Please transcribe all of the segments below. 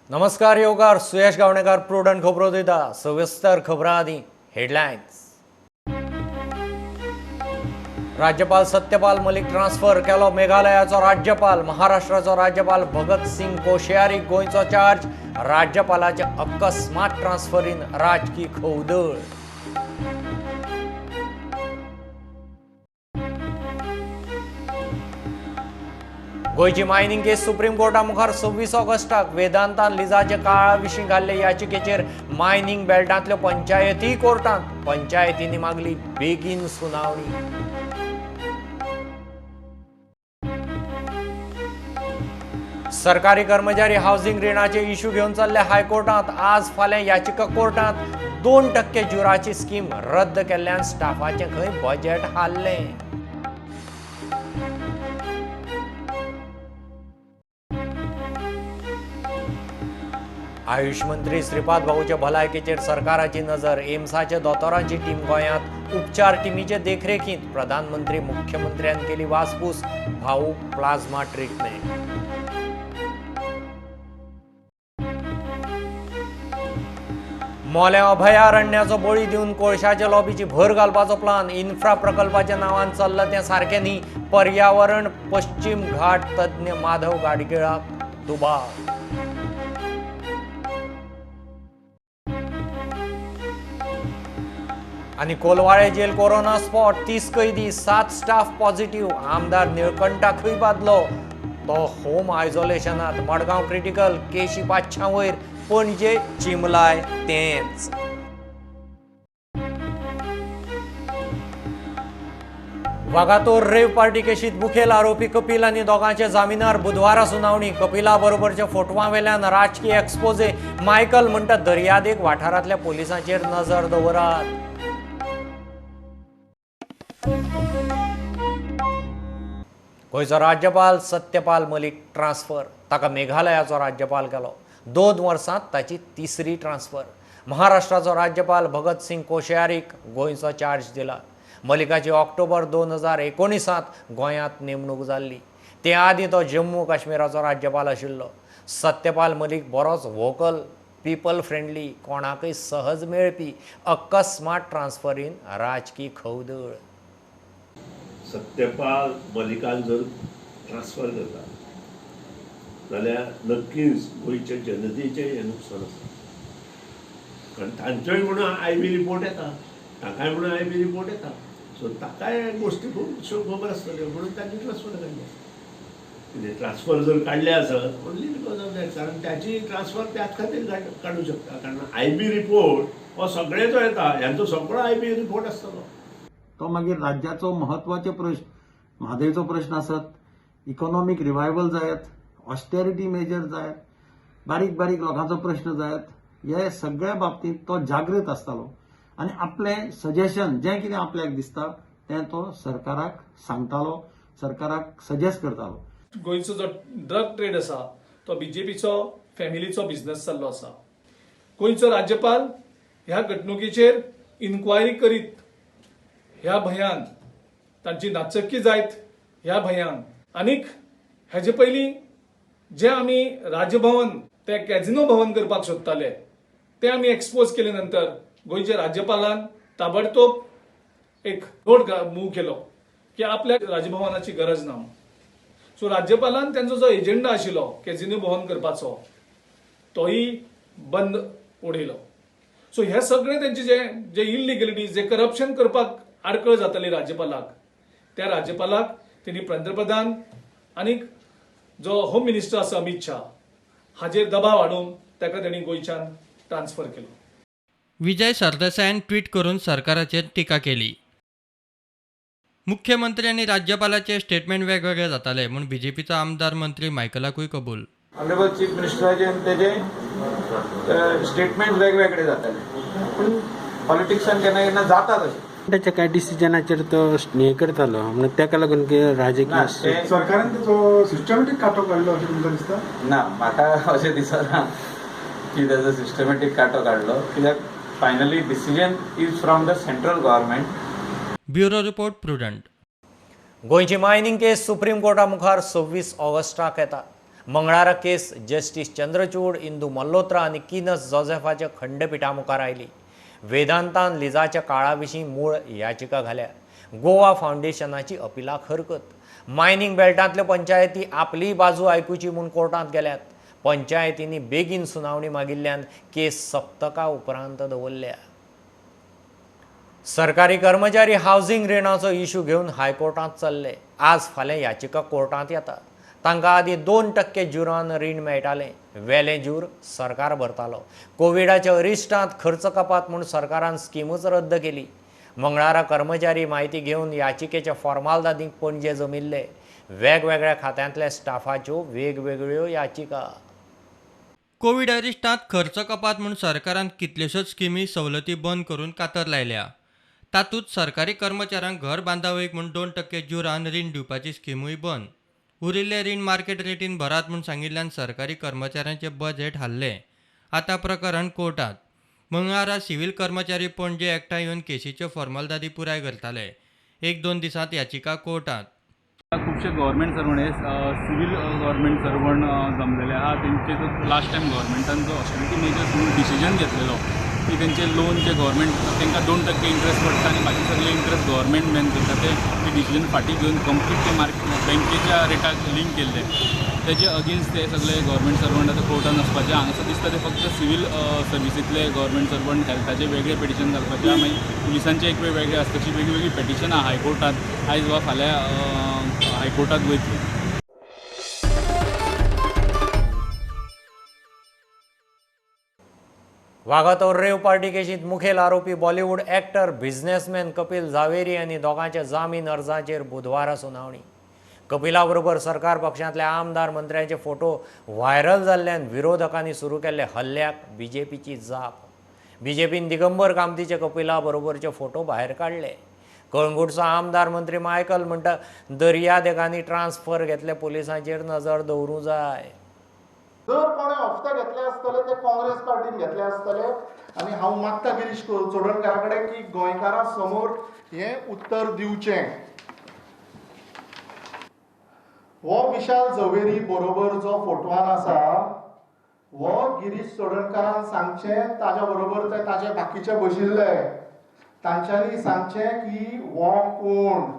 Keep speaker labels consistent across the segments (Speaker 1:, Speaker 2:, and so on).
Speaker 1: नमस्कार योगार सुयश गावणेकर प्रुडंट खबरो दिता सविस्तर खबरां आदी हेडलायन्स। राज्यपाल सत्यपाल मलिक ट्रान्सफर केलो मेघालयाचो राज्यपाल। महाराष्ट्राचो राज्यपाल भगत सिंग कोश्यारी गोंयचो चार्ज। राज्यपालाचे अकस्मात ट्रान्सफरीन राजकीय खवदळ। गोयची मायनिंग केस सुप्रीम कोर्टा मुखार 26 ऑगस्टाक वेदांतान लिजाचे काळा विशीं घाल्ले याचिकेचेर मायनिंग बेल्टांतल्यो पंचायती कोर्टांत पंचायतींनी मागली बेगीन सुनावणी। सरकारी कर्मचारी हाऊसिंग रिणाचे इश्यू घेवन चल्ले हायकोर्टांत। आज फाल्यां याचिका कोर्टांत 2% जुराची स्कीम रद्द केल्ल्यान स्टाफाचें खंय बजेट हाल्लें। आयुष मंत्री श्रीपाद भाऊचे भलायकेचेर सरकाराची नजर। एम्साचे दोतोरांची टीम गोंयांत उपचार टीमीचे देखरेखींत। प्रधानमंत्री मुख्यमंत्र्यान केली वासपूस। भाऊ प्लाझ्मा ट्रीटमेंट। मोल्या अभयारण्याचो बळी दिवन कोळशाच्या लॉबीची भर घालपाचो प्लान। इन्फ्रा प्रकल्पाच्या नांवान चल्लां तें सारकें न्ही। पर्यावरण पश्चिम घाट तज्ञ माधव गाडगिळाक दुबाव। आणि कोलवाळे जेल कोरोना स्पॉट 30 कैदी 7 स्टाफ पॉझिटिव्ह। आमदार निळकंठाखय बादलो तो होम आयसोलेशनात। मडगांव क्रिटिकल केशी 500 वयर पणजे चिमलाय तेंच। वागातोर रेव पार्टी केशीत मुखेल आरोपी कपिल आनी दोगांचे जामिनार बुधवारा सुनावणी। कपिला बरोबरच्या फोटवां वेल्यान राजकीय एक्सपोजे। मायकल म्हणटा दर्यादेग वाठारांतल्या पोलिसांचेर नजर दवरात। गोंयचो राज्यपाल सत्यपाल मलिक ट्रान्सफर। ताका मेघालयाचो राज्यपाल केलो। 2 वर्सांत ताची 3री ट्रान्सफर। महाराष्ट्राचो राज्यपाल भगत सिंग कोश्यारीक गोंयचो चार्ज दिला। मलिकाची ऑक्टोबर 2019 गोंयांत नेमणूक जाल्ली। ते आदीं तो जम्मू काश्मीराचो राज्यपाल आशिल्लो। सत्यपाल मलिक बरोच व्होकल पीपल फ्रेंडली, कोणाकय सहज मेळपी। अकस्मात ट्रान्सफरीन राजकीय खवदळ।
Speaker 2: सत्यपाल मलिकान जर ट्रान्सफर करता जाल्यार नक्कीच गोंयच्या जनतेचें हें नुकसान आसा। कारण तांचोय म्हणून आयबी रिपोर्ट येता, ताकाय म्हणून आयबी रिपोर्ट येता, सो ताकाय गोश्टी खूबश्यो खबर आसतल्यो म्हणून तांणी ट्रान्सफर काडले। कितें ट्रान्सफर जर काडले आसत ओन्ली बिकॉज ऑफ दॅट, कारण त्याची ट्रान्सफर त्याच खातीर काडूं शकता कारण आयबी रिपोर्ट हो सगळेचो येता, ह्यांचो सगळो आयबी रिपोर्ट आसतलो।
Speaker 3: तो मागीर राज्याचो महत्वाचे प्रश्न, म्हादयचो प्रश्न आसत, इकॉनॉमिक रिवायवल जायत, ऑस्टेरिटी मेजर जायत, बारीक बारीक लोकांचो प्रश्न जायत, हे सगळ्या बाबतींत तो जागृत आसतालो आनी आपलें सजेशन जें कितें आपल्याक दिसता तें तो सरकाराक सांगतालो, सरकाराक सजेस्ट करतालो।
Speaker 4: गोंयचो जो ड्रग ट्रेड आसा तो बीजेपीचो फॅमिलीचो बिझनस जाल्लो आसा। गोंयचो राज्यपाल ह्या घडणुकेचेर इन्क्वायरी करीत ह्या भंयान, तांची नाचक्की जायत ह्या भंयान, आनीक हेजे पयलीं जे आमी राजभवन ते कॅझिनो भवन करपाक सोदताले ते आमी एक्सपोज केले नंतर गोंयच्या राज्यपालान ताबडतोब एक नोट मूव केलो की आपल्या राजभवनाची गरज ना। सो राज्यपालान त्यांचो जो एजेंडा आशिल्लो कॅझिनो भवन करपाचो तोही बंद उडयलो। सो हे सगळे त्यांचे जे इलिगलिटीज, जे करप्शन करपाक आडखळ जाताली राज्यपालाक, त्या राज्यपालाक त्यांनी पंतप्रधान आनीक जो होम मिनिस्टर आसा अमित शाह हाजेर दबाव हाडून ताका त्यांनी गोंयच्यान ट्रान्सफर केलो।
Speaker 5: विजय सरदेसायान ट्वीट करून सरकाराचेर टिका केली। मुख्यमंत्री आणि राज्यपालाचे स्टेटमेंट वेगवेगळे जाताले म्हूण बीजेपीचो आमदार मंत्री मायकलाकूय कबूल।
Speaker 6: ऑनरेबल चीफ मिनिस्टराचे आनी तेजे स्टेटमेंट वेगवेगळे जाताले, पूण पॉलिटिक्सान केन्ना केन्ना जाता तशें।
Speaker 7: त्याच्या काय डिसिजनाचेर तो हे करतालो म्हणून ताका लागून राजकीय
Speaker 8: सरकारान तेचो सिस्टमॅटीक कांटो काडलो अशें तुमकां दिसता?
Speaker 6: ना, म्हाका अशें दिसना की तेजो सिस्टमॅटीक कांटो काडलो, कित्याक finally decision is from the central government.
Speaker 5: Bureau report prudent.
Speaker 1: गोंयची मायनिंग केस सुप्रीम कोर्टा मुखार 26 ऑगस्टाक येता। मंगळारा केस जस्टिस चंद्रचूड, इंदू मल्होत्रा आणि किनस जोसेफाच्या खंडपिठा मुखार आयली. वेदांतान लिजाच्या काळा मूळ याचिका घाल्या. गोवा फाउंडेशनाची अपिलाक हरकत. मायनिंग बेल्टांतल्यो पंचायती आपली बाजू आयकुची म्हूण कोर्टांत गेल्यात. पंचायतींनी बेगीन सुनावणी मागिल्ल्यान केस सप्तका उपरांत दवरल्या. सरकारी कर्मचारी हावजिंग रिणाचो इश्यू घेवन हायकोर्टांत चल्ले. आज फाल्यां याचिका कोर्टांत येता. तांकां आदीं 2% जुरान रीण मेळटालें. वेलें जूर सरकार भरतालो. कोविडाच्या अरिश्टांत खर्च कपात म्हूण सरकारान स्किमूच रद्द केली. मंगळारा कर्मचारी म्हायती घेवन याचिकेच्या फॉर्मालिटींक पणजे जमिल्ले. वेगवेगळ्या खात्यांतल्या स्टाफाच्यो वेगवेगळ्यो याचिका.
Speaker 5: कोविड अरिश्टांत खर्च कपात म्हूण सरकारान कितल्योशोच स्किमी सवलती बंद करून कातर लायल्या. तातूंत सरकारी कर्मचाऱ्यांक घर बांदावळीक म्हूण 2% जुरान रीण दिवपाची स्किमूय बंद. उरिल्ले रीण मार्केट रेटीन भरात म्हूण सांगिल्ल्यान सरकारी कर्मचाऱ्यांचे बजेट हाल्ले. आतां प्रकरण कोर्टांत. मंगळारा सिव्हील कर्मचारी पणजे एकठांय येवन केसीच्यो फॉर्मालिटी पुराय करताले. 1-2 दिसांत याचिका कोर्टांत.
Speaker 9: खुबशे गव्हर्मेंट सर्वंट हे सिव्हील गव्हर्मेंट सर्वंट जमलेले आहा. तेंचे जो लास्ट टायम गव्हर्मेंटान जो ऑस्टेरिटी मेजर्स म्हणून डिसिजन घेतलेलो की तेंचे लोन जे गव्हर्मेंट तांकां 2% इंट्रस्ट पडटा आनी बाकी सगळे इंट्रस्ट गव्हर्मेंट मेन करता ते डिसिजन फाटीं घेवन कंप्लीट ते बँकेच्या रेटाक लिंक केल्ले. तेजे अगेन्स्ट ते सगळे गव्हर्मेंट सर्वंट आतां कोर्टान वचपाचे. हांगासर दिसता ते फक्त सिव्हील सर्विसींतले गव्हर्मेंट सर्वंट हेल्थाचे वेगळे पिटिशन घालपाचे, मागीर पुलिसांचे एक वेगळे आसता. तशी वेगळी पिटिशनां हायकोर्टांत आयज वा फाल्यां हायकोर्टांत वयतली.
Speaker 1: वागातोर रेव पार्टी केशींत मुखेल आरोपी बॉलिवूड एक्टर बिझनेसमॅन कपिल झावेरी आनी दोगांच्या जामीन अर्जाचेर बुधवारा सुनावणी. कपिला बरोबर सरकार पक्षांतल्या आमदार मंत्र्यांचे फोटो व्हायरल जाल्ल्यान विरोधकांनी सुरू केल्ले हल्ल्याक बीजेपीची जाप. बीजेपीन दिगंबर कामतीचे कपिला बरोबरचे फोटो भायर काडले. कळंगूटचो आमदार मंत्री मायकल म्हणटा दर्या देगांनी ट्रान्सफर घेतले पुलिसांचेर नजर दवरूं जाय.
Speaker 10: जर कोणे हफ्ते घेतले आसतले ते काँग्रेस पार्टीन घेतले आसतले आनी हांव मागता गिरीश चोडणकारा कडेन की गोंयकारां समोर हें उत्तर दिवचें. हो विशाल झवेरी बरोबर जो फोटवान आसा हो गिरीश चोडणकारान सांगचें ताज्या बरोबर ते ताजे बाकीचे बशिल्ले तांच्यांनी सांगचें की हो कोण.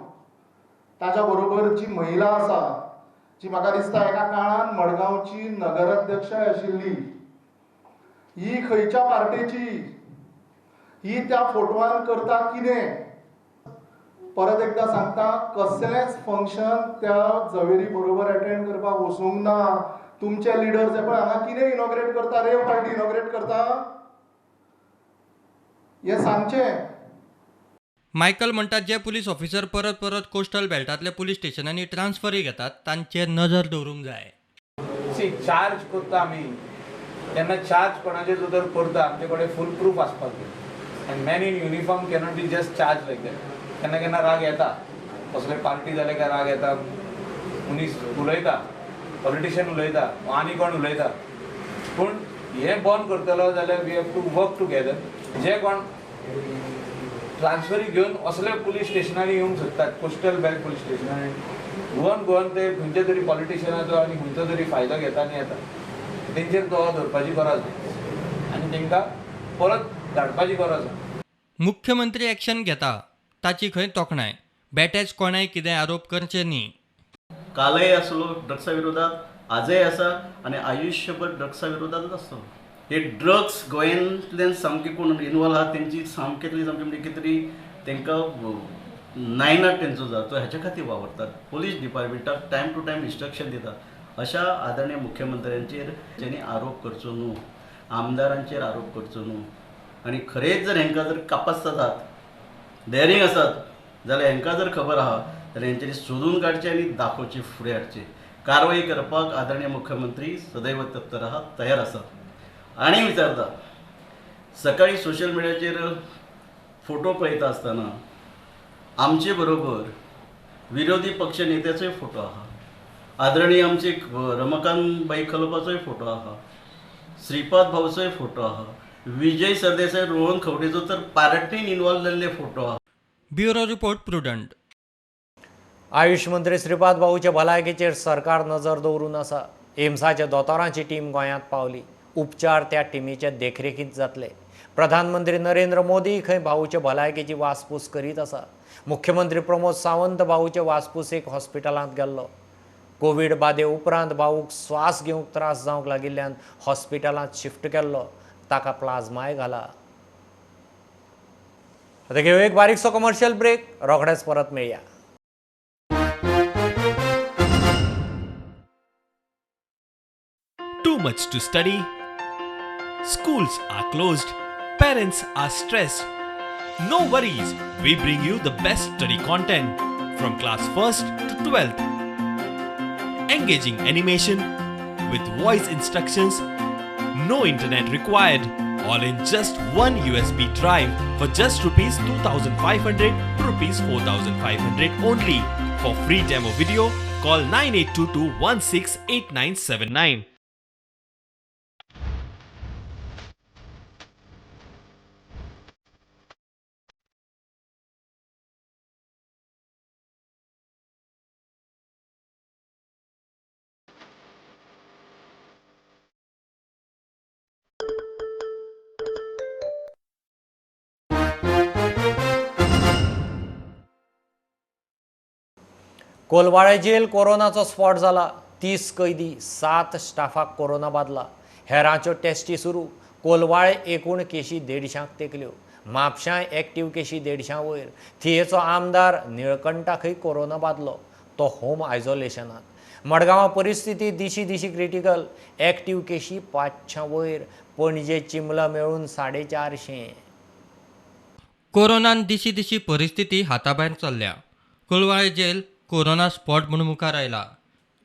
Speaker 10: ताज्या बरोबर जी महिला आसा जी म्हाका दिसता एका काळान मडगांवची नगराध्यक्ष आशिल्ली, ही खंयच्या पार्टीची, ही त्या फोटवान करता कितें. परत एकदा सांगता कसलेंच फंक्शन त्या झवेरी बरोबर अटेंड करपाक वचूंक ना. तुमचे लिडर्स हे पळय हांगा कितें इनॉग्रेट करता, रेव पार्टी इनॉग्रेट करता, हे सांगचें.
Speaker 5: मायकल म्हणटात जे पुलीस ऑफिसर परत परत कोस्टल बेल्टांतल्या पुलीस स्टेशनांनी ट्रान्सफरी घेतात तांचेर नजर दवरूंक जाय.
Speaker 6: चार्ज करता आमी तेन्ना चार्ज कोणाचेर जर करता आमचे कडेन फूल प्रूफ आसपाक जाय. आनी man in uniform cannot be just charge like that. केन्ना केन्ना राग येता, कसले पार्टी जाले काय राग येता, मनीस उलयता, पॉलिटिशियन उलयता, आनी कोण उलयता. पूण हें बंद करतलो जाल्यार we have to work together. जे कोण ट्रान्सफरी घेवन असले पुलीस स्टेशनांनी येवंक सोदतात, कोस्टल बेल्ट पुलीस स्टेशनांनी गोवन ते खंयच्या तरी पॉलिटिशियनाचो आनी खंयचो तरी फायदो घेता आनी येता. तेंचेर तो धरपाची गरज ना आनी तांकां परत धाडपाची गरज ना.
Speaker 5: मुख्यमंत्री एक्शन घेता ताची खंय तोखणाय. बेठेच कोणाय कितें आरोप करचे न्ही.
Speaker 11: कालय आसलो ड्रग्सा विरोधात, आजय आसा आनी आयुश्यभर ड्रग्सा विरोधातच आसतलो. हे ड्रग्स गोंयांतल्यान सामके कोण इनवॉल्व आहा तेंची सामकेतली सामकी म्हणजे कितें तरी तांकां नायनाट तेंचो जाता हेच्या खातीर वावरतात. पुलीस डिपार्टमेंटाक टायम टू टायम इन्स्ट्रक्शन दितात. अशा आदरणीय मुख्यमंत्र्यांचेर जेणी आरोप करचो न्हू, आमदारांचेर आरोप करचो न्हू. आनी खरेंच जर हेंकां जर कापास जातात, डेअरिंग आसात जाल्यार हेंकां जर खबर आहा जाल्यार हेंच्यांनी सोदून काडचें आनी दाखोवचें, फुडें हाडचें. कारवाई करपाक आदरणीय मुख्यमंत्री सदैव तत्पर आहा, तयार आसात. आनी विचारता, सकाळी सोशल मिडियाचेर फोटो पळयता आसतना आमचे बरोबर विरोधी पक्ष नेत्याचोय फोटो आहा, आदरणीय आमचे रमाकांत बाई खलोपाचोय फोटो आहा, श्रीपाद भाऊचोय फोटो आहा, विजय सरदेसाय, रोहन खवडेचो तर पार्टीन इन्वॉल्व जाल्ले फोटो आहा.
Speaker 5: Bureau report Prudent.
Speaker 1: आयुष मंत्री श्रीपाद भाऊच्या भलायकेचेर सरकार नजर दवरून आसा. एम्साच्या दोतोरांची टीम गोंयांत पावली. उपचार त्या टिमीचे देखरेखीत जातले. प्रधानमंत्री नरेंद्र मोदी खंय भाऊचे भलायकेची वासपूस करीत आसा. मुख्यमंत्री प्रमोद सावंत भाऊचे वासपूसेक हॉस्पिटलांत गेल्लो. कोविड बादे उपरांत भाऊक स्वास घेवंक त्रास जावंक लागिल्ल्यान हॉस्पिटलांत शिफ्ट केल्लो. ताका प्लाझ्माय घाला. आता घेऊ एक बारीकसो कमर्शियल ब्रेक. रोखडेच परत मेळया.
Speaker 12: Too much to study? Schools are closed. Parents are stressed. No worries. We bring you the best study content from class 1st to 12th. Engaging animation with voice instructions. No internet required. All in just one USB drive for just rupees 2,500 to rupees 4,500 only. For free demo video, call 9822168979.
Speaker 1: Colvale jail कोरोनाचो spot जाला. 30 कैदी, 7 स्टाफाक corona बादला. हेरांच्यो tasty सुरू. कोलवाळे एकूण Keshi 150 तेकल्यो. म्हापशांय active Keshi 150 वयर. थियेचो आमदार निळकंठाकय corona बादलो. तो होम आयसोलेशनांत. मडगांवां परिस्थिती दिशी क्रिटिकल. एक्टीव केशी 500 वयर. पणजे चिंबला मेळून 450.
Speaker 5: कोरोनान दिशी परिस्थिती हाताबाहेर चल्ल्या. कोलवाळे जेल कोरोना स्पॉट म्हणून मुखार आयला.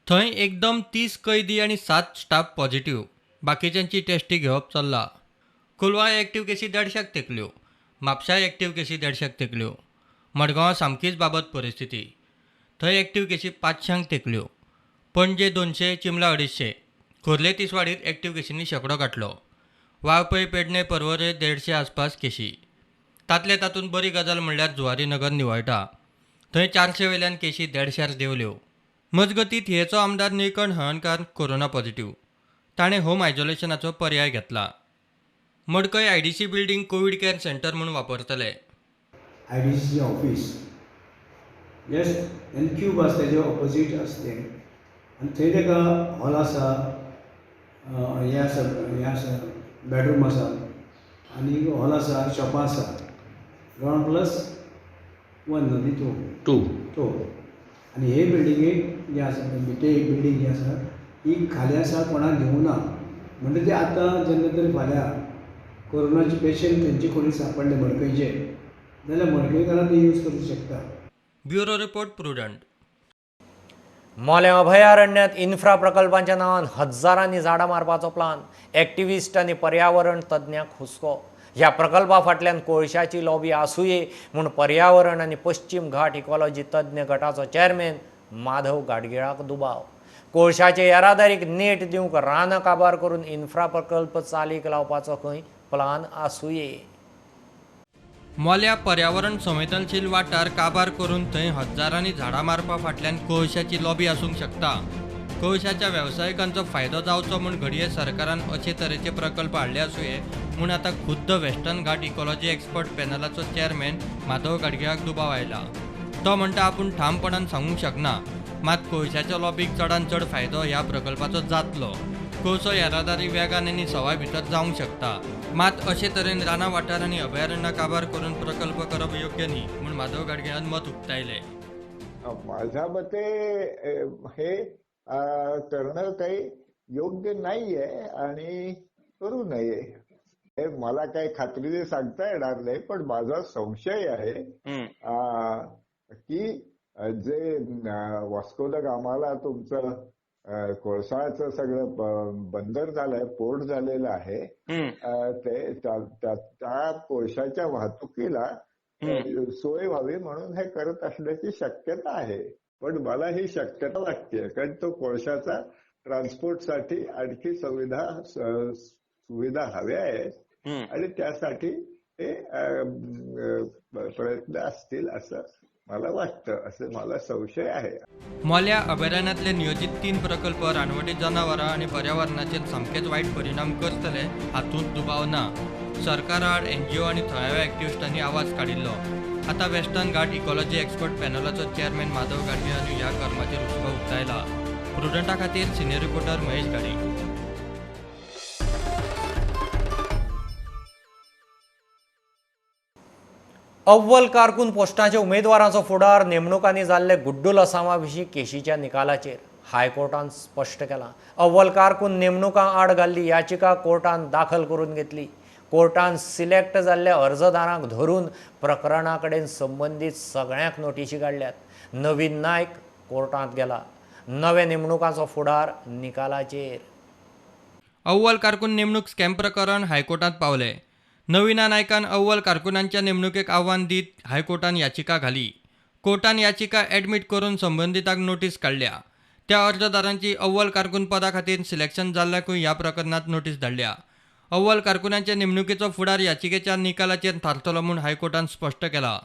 Speaker 5: थंय एकदम 30 कैदी आनी 7 स्टाफ पॉझिटिव्ह. बाकीच्यांची टेस्टी घेवप चल्ला. कोलवाळे एक्टीव केसी 150 तेकल्यो. म्हापशां एक्टीव केसी 150 तेकल्यो. मडगांवां सामकीच बाबत परिस्थिती. थंय एक्टीव केसी 500 तेकल्यो. पणजे 200, चिंबला 250. खोर्ले तिसवाडीत एक्टीव केसींनी शेकडो गाठलो. वाळपय, पेडणे, पर्वरे 150 आसपास केशी. तातूंत बरी गजाल म्हणल्यार जुवारी नगर निवळटा. थंय 400 वयल्यान केशी 150 देंवल्यो. मजगतीं थियेचो आमदार निळकंठ हळर्णकार कोरोना पॉझिटिव्ह. ताणें होम आयसोलेशनाचो पर्याय घेतला. मडकय IDC building Covid care centre म्हणून वापरतले.
Speaker 13: IDC ऑफिस जस्ट एनक्यूब आसा तेजे ऑपोजीट आसा तें आनी थंय तेका हॉल आसा, हें आसा बेडरूम आसा आनी हॉल आसा, शॉपां आसा. ग्रावंड प्लस 1 न्ही 2 आनी हे बिल्डिंगेक जे आसा भितर एक बिल्डींग जी आसा ही खाली आसा, कोणाक घेवना. म्हणजे ते आतां जेन्ना तरी फाल्यां कोरोनाचे पेशंट तेंचे कोणी सांपडले मडकयचे जाल्यार मडकयकारांक ते यूज करूंक शकता.
Speaker 5: Bureau report Prudent.
Speaker 1: मोल्या अभयारण्यांत इन्फ्रा प्रकल्पांच्या नांवान हजारांनी झाडां मारपाचो प्लान. एक्टिविस्ट आनी पर्यावरण तज्ञांक हुस्को. ह्या प्रकल्पा फाटल्यान कोळशाची लॉबी आसूये म्हूण पर्यावरण आनी पश्चिम घाट इकॉलॉजी तज्ञ गटाचो चेअरमॅन माधव गाडगिळाक दुबाव. कोळशाचे येरादारीक नेट दिवंक रानां काबार करून इन्फ्रा प्रकल्प चालीक लावपाचो खंय प्लान आसूये.
Speaker 5: मोल्या पर्यावरण संवेदनशील वाठार काबार करून थंय हजारांनी झाडां मारपा फाटल्यान कोळशाची लॉबी आसूंक शकता. कोळशाच्या वेवसायिकांचो फायदो जावचो म्हूण घडये सरकारान अशे तरेचे प्रकल्प हाडले आसूये म्हूण आतां खुद्द वेस्टर्न घाट इकॉलॉजी एक्सपर्ट पॅनलाचो चेअरमॅन माधव गाडगिळाक दुबाव आयला. तो म्हणटा आपूण ठामपणान सांगूंक शकना, मात कोळशाच्या लॉबीक चडांत चड फायदो ह्या प्रकल्पाचो जातलो. कोळसो येरादारी वेगान आनी सवाय भितर जावंक शकता, मात अशे तरेन रानां वाठार आनी अभयारण्यां काबार करून प्रकल्प करप योग्य न्ही म्हूण माधव गाडगिळान मत उक्तायले.
Speaker 14: माझ्या मते हे करणं काही योग्य नाहीये आणि करू नये. हे मला काही खात्रीने सांगता येणार नाही, पण माझा संशय आहे की जे वास्को द गामाला तुमचं कोळसाचं सगळं बंदर झालंय, पोर्ट झालेलं आहे, ते त्या कोळशाच्या वाहतुकीला सोय व्हावी म्हणून हे करत असण्याची शक्यता आहे. पण मला ही शक्यता वाटते कारण तो कोळशाचा ट्रान्सपोर्टसाठी आणखी सुविधा हव्या आहेत आणि त्यासाठी हे प्रयत्न असतील असं मला वाटतं, असं मला संशय आहे.
Speaker 5: मोल्या अभयारण्यातले नियोजित 3 प्रकल्प रानवटी जनावरां आणि पर्यावरणाचेर सामकेच वाईट परिणाम करतले हातूंत दुबाव ना. सरकार आड NGO आणि थळाव्या एक्टिव्हिस्टांनी आवाज काडिल्लो. आता वेस्टर्न घाट इकॉलॉजी एक्सपर्ट पॅनलाचो चेअरमॅन माधव गाडगे हांणी ह्या कर्माचेर हुस्को उक्तायला. प्रुडंटा खातीर सिनियर रिपोर्टर महेश गाडी.
Speaker 1: अव्वल कारकून पोस्टाच्या उमेदवारांचो फुडार नेमणुकांनी जाल्ले गुड्डूल असामा विशीं केशीच्या निकालाचेर हायकोर्टान स्पश्ट केलां. अव्वल कारकून नेमणुकां आड घाल्ली याचिका कोर्टान दाखल करून घेतली. कोर्टान सिलेक्ट जाल्ल्या अर्जदारांक धरून प्रकरणा कडेन संबंदीत सगळ्यांक नोटीशी काडल्यात. नवीन नायक कोर्टांत गेला. नवे नेमणुकांचो फुडार निकालाचेर.
Speaker 5: अव्वल कारकून नेमणूक स्कॅम प्रकरण हायकोर्टात पावले. नवीना नायकान अव्वल कारकुनांच्या नेमणुकेक आव्हान दीत हायकोर्टान याचिका घाली. कोर्टान याचिका एडमीट करून संबंधितांक नोटीस काडल्या. त्या अर्जदारांची अव्वल कारकून पदा खातीर सिलेक्शन जाल्ल्याकूय ह्या प्रकरणात नोटीस धाडल्या. अव्वल कारकुनांच्या नेमणुकेचो फुडार याचिकेच्या निकालाचेर थारतलो म्हूण हायकोर्टान स्पश्ट केला.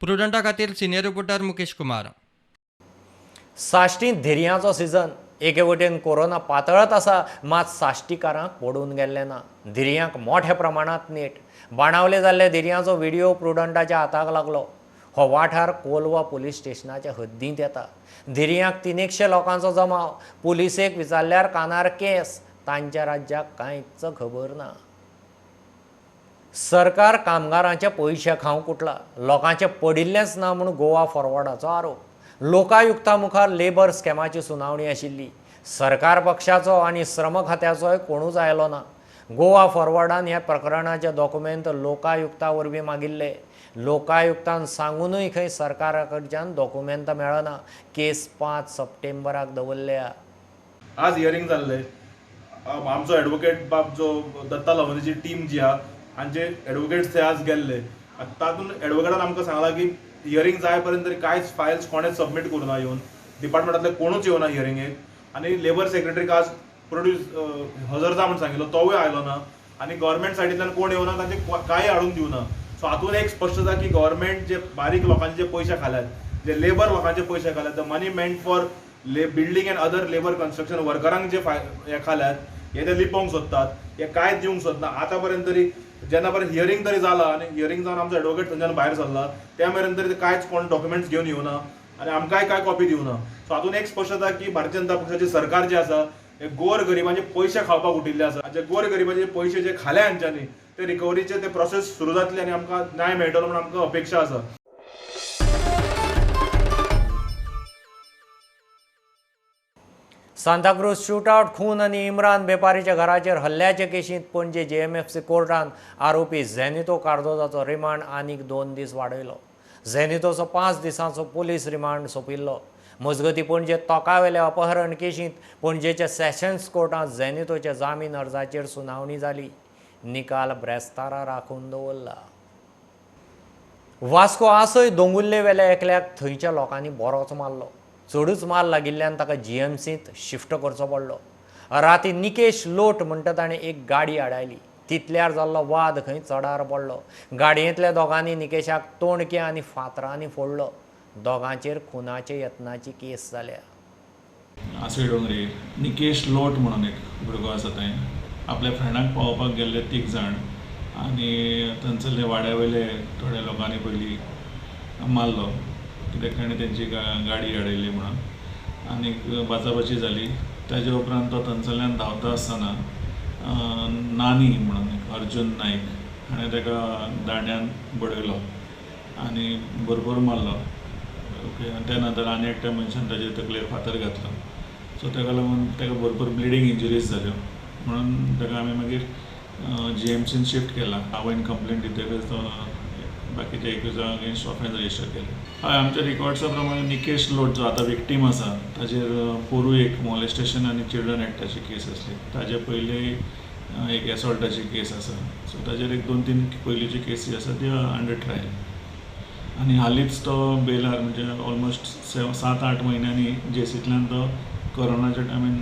Speaker 5: प्रुडंटा खातीर सिनियर रिपोर्टर मुकेश कुमार.
Speaker 1: साश्टींत धिरयांचो सिजन. एके वटेन कोरोना पातळत आसा, मात साश्टीकारांक पडून गेल्ले ना. धिरयांक मोठ्या प्रमाणात नेट. बाणावले जाल्ले धिरयांचो व्हिडिओ प्रुडंटाच्या हाताक लागलो. हो वाठार कोलवा पुलीस स्टेशनाच्या हद्दींत येता. धिरयांक 300 लोकांचो जमाव. पुलिसेक विचारल्यार कानार केस. तांच्या राज्याक कांयच खबर ना. सरकार कामगारांचे पयशे खावंक उठला. लोकांचे पडिल्लेच ना म्हूण गोवा फॉरवर्डाचो आरोप. लोकायुक्ता मुखार लेबर स्कॅमाची सुनावणी आशिल्ली. सरकार पक्षाचो आनी श्रम खात्याचोय कोणूच आयलो ना. गोवा फॉरवर्डान ह्या प्रकरणाचे डॉक्युमेंट लोकायुक्ता वरवीं मागिल्ले. लोकायुक्तान सांगूनय खंय सरकारा कडच्यान डॉक्युमेंट मेळना. केस 5 सप्टेंबराक दवरल्या.
Speaker 15: आज हियरिंग जाल्ले. आमचो एडवोकेट बाब जो दत्ता लवंदेची टीम जी आहा हांचे एडवोकेट्स ते आज गेल्ले. तातूंत एडवोकेटान आमकां सांगलां की हियरिंग जाय पर्यंत तरी कांयच फायल्स कोणेच सबमीट करूना येवन. डिपार्टमेंटांतले कोणूच येवना हियरिंगेक. आनी लेबर सेक्रेटरीक आज प्रोड्यूस हजर जा म्हूण सांगिल्लो, तोवूय आयलो ना. आनी गव्हर्मेंट सायडींतल्यान कोण येवना, तांचे कांय हाडून दिवना. सो हातूंत एक स्पश्ट जाता की गव्हर्मेंट जे बारीक लोकांचे पयशे खाल्यात, जे लेबर लोकांचे पयशे खाल्यात, the money meant for building and other labour construction वर्करांक जे हे खाल्यात, हे ते लिपोवंक सोदतात. हे कांयच दिवंक सोदना. आतां पर्यंत तरी जेन्ना पर्यंत हियरिंग तरी जालां आनी हियरिंग जावन आमचो एडवोकेट थंयच्यान भायर सरला, त्या मेरेन तरी कांयच कोण डॉक्युमेंट्स घेवन येवना आनी आमकांय कांय कॉपी दिवना. सो हातूंत एक स्पश्ट जाता की भारतीय जनता पक्षाची सरकार जे आसा हे गोर गरिबांचे पयशे खावपाक उठिल्ले आसा. जे गोर गरिबांचे पयशे जे खाल्या हांच्यांनी, ते रिकवरीचे ते प्रोसेस सुरू जातली आनी आमकां न्याय मेळटलो म्हूण आमकां अपेक्षा आसा.
Speaker 1: सांताक्रूज शूटआउट खून आनी इम्रान बेपारीच्या घराचेर हल्ल्याचे केशींत पणजे JMFC कोर्टान आरोपी झेनितो कार्दोजाचो रिमांड आनीक 2 दीस वाडयलो. झेनितोचो 5 दिसांचो पुलीस रिमांड सोंपिल्लो. मजगतीं पणजे तोकावेल्या अपहरण केशींत पणजेच्या सेशन्स कोर्टांत झेनितोच्या जामीन अर्जाचेर सुनावणी जाली. निकाल ब्रेस्तारा राखून दवरला. वास्को आसय दोंगुल्ले वेल्या एकल्याक थंयच्या लोकांनी बरोच मारलो. चडूच मार लागिल्ल्यान ताका GMCंत शिफ्ट करचो पडलो. राती निकेश लोट म्हणटा ताणें एक गाडी आडायली. तितल्यार जाल्लो वाद खंय चडार पडलो. गाडयेंतल्या दोगांनी निकेशाक तोणके आनी फातरांनी फोडलो. दोगांचेर खुनाचे यत्नाची केस जाल्या.
Speaker 16: आसय डोंगरी निकेश लोट म्हणून एक भुरगो आसा थंय. आपल्या फ्रेंडाक पळोवपाक गेल्ले 3 जाण आनी थंयसरले वाड्या वयले थोड्या लोकांनी पयलीं मारलो. कित्याक ताणें तेंची गाडी आडयली म्हणून आनी बाचाबाची जाली. ताजे उपरांत तो थंयसरल्यान धांवता आसतना नानी म्हणून अर्जुन नायक हाणें ताका दांड्यान बडयलो आनी भरपूर मारलो. ओके. आनी त्या नंतर आनी एकट्या मनशान ताजे तकलेर फातर घातलो. सो ताका लागून ताका भरपूर ब्लिडींग इंजरीज जाल्यो. म्हणून ताका आमी मागीर GMCन शिफ्ट केला. हांवें कंप्लेंट दितकच तो बाकीच्या एक्युजा अगेन्स्ट ऑफेन्स रजिस्टर केले. हय, आमच्या रिकॉर्ड्सा प्रमाणे निकेश लोट जो आतां विक्टीम आसा ताजेर पोरूं एक मॉलेस्टेशन आनी चिल्ड्रन एक्टाची केस आसली. ताजे पयलीं एक एसॉल्टाची केस आसा. सो ताजेर एक 2-3 पयलींची केसी आसा ती अंडर ट्रायल. आनी हालींच तो बेलार म्हणजे ऑलमोस्ट 7-8 म्हयन्यांनी जेसींतल्यान तो कोरोनाच्या टायमीन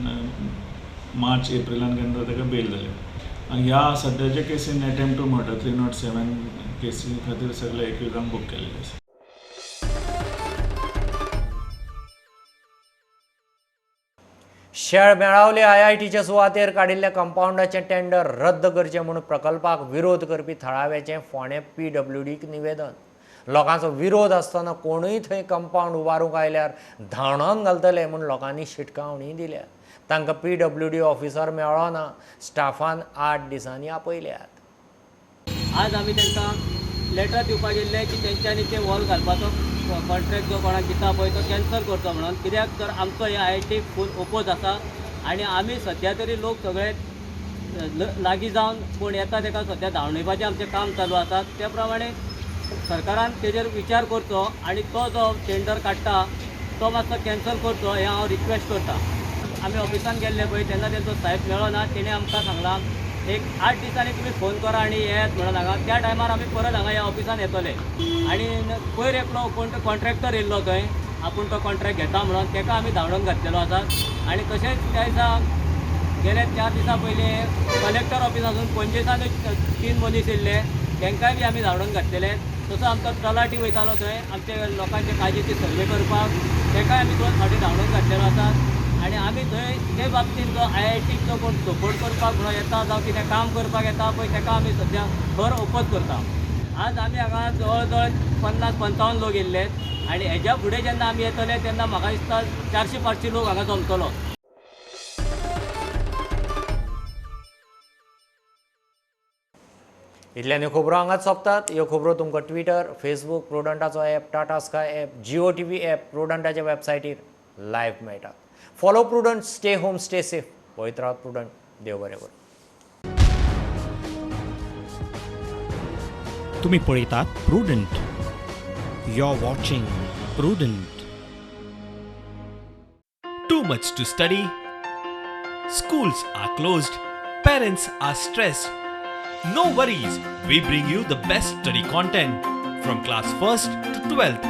Speaker 16: मार्च एप्रिलान केन्ना ताका बेल जाल्यो. आनी ह्या सद्याच्या केसीन अटेम्प्ट टू मर्डर 307 केसी खातीर सगळे एक्युजांक बूक केल्ले आसा.
Speaker 1: शेळ मेळावले IITचे सुवातेर काडिल्ल्या कंपाऊंडाचें टेंडर रद्द करचें म्हूण प्रकल्पाक विरोध करपी थळाव्याचें फोंडें PWDक निवेदन. लोकांचो विरोध आसतना कोणूय थंय कंपाऊंड उबारूंक आयल्यार धांवडावन घालतले म्हूण लोकांनी शिटकावणी दिल्या. तांकां PWD ऑफिसर मेळ्ळो ना. स्टाफान 8 दिसांनी आपयल्यात.
Speaker 17: आज आमी तांकां लेटर दिवपाक गेल्ले की तेंच्यांनी ते वॉल घालपाचो कॉन्ट्रॅक्ट जो कोणाक दिता पळय तो कॅन्सल करचो म्हणून. कित्याक तर आमचो हे IIT फूल ओपोज आसा आनी आमी सद्या तरी लोक सगळे लागीं जावन कोण येता ताका सद्या धांवणयपाचें आमचें काम चालू आसा. त्या प्रमाणे सरकारान तेजेर विचार करचो आनी तो जो टेंडर काडटा तो मातसो कॅन्सल करचो हें हांव रिक्वेस्ट करतां. आमी ऑफिसान गेल्ले पळय तेन्ना तेंचो साहेब मेळ्ळो ना. तेणें आमकां सांगलां एक 8 दिसांनी तुमी फोन करा आनी येयात म्हणून हांगा. त्या टायमार आमी परत हांगा ह्या ऑफिसान येतले आनी पयर एकलो कॉन्ट्रॅक्टर येयल्लो थंय आपूण तो कॉन्ट्रॅक्ट घेता म्हणून ताका आमी धांवडोवन घातलेलो आसा. आनी तशेंच त्या दिसा गेले 4 दिसां पयलीं कलेक्टर ऑफिसासून पणजेच्यानूच 3 मनीस येयल्ले तांकांय बी आमी धांवडोवन घातलेले. तसो आमचो तलाटी वयतालो थंय आमचे लोकांचे काजेची सर्वे करपाक ताकाय आमी 2 फावटी धांवडोवन घातलेलो आसा. आनी आमी थंय ते बाबतींत जो IITचो कोण सपोर्ट करपाक म्हणून येता जावं कितें काम करपाक येता पळय ताका आमी सद्या खर ओपोज करता. आज आमी हांगा जवळ जवळ 50-55 लोक येयल्ले आनी हेज्या फुडें जेन्ना आमी येतले तेन्ना म्हाका दिसता 400-500 लोक हांगा जमतलो.
Speaker 1: इतल्यान ह्यो खबरो हांगाच सोंपतात. ह्यो खबरो तुमकां ट्विटर, फेसबूक, प्रुडंटाचो app, Tata sky app, Jio TV app, प्रुडंटाच्या वेबसायटीर लायव्ह मेळटात. Follow Prudent, stay home, stay safe. पळयत रावत प्रुडंट. देव बरें करूं.
Speaker 12: तुम्ही पळयतात Prudent. You are watching Prudent. Too much to study? Schools are closed. Parents are stressed. No worries, we bring you the best study content from class 1st to 12th.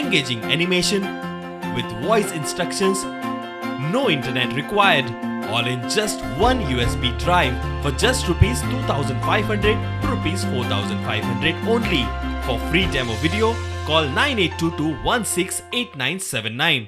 Speaker 12: Engaging animation with voice instructions, no internet required, all in just one USB drive for just rupees 2,500 to rupees 4,500 only. For free demo video, call 9822 168979.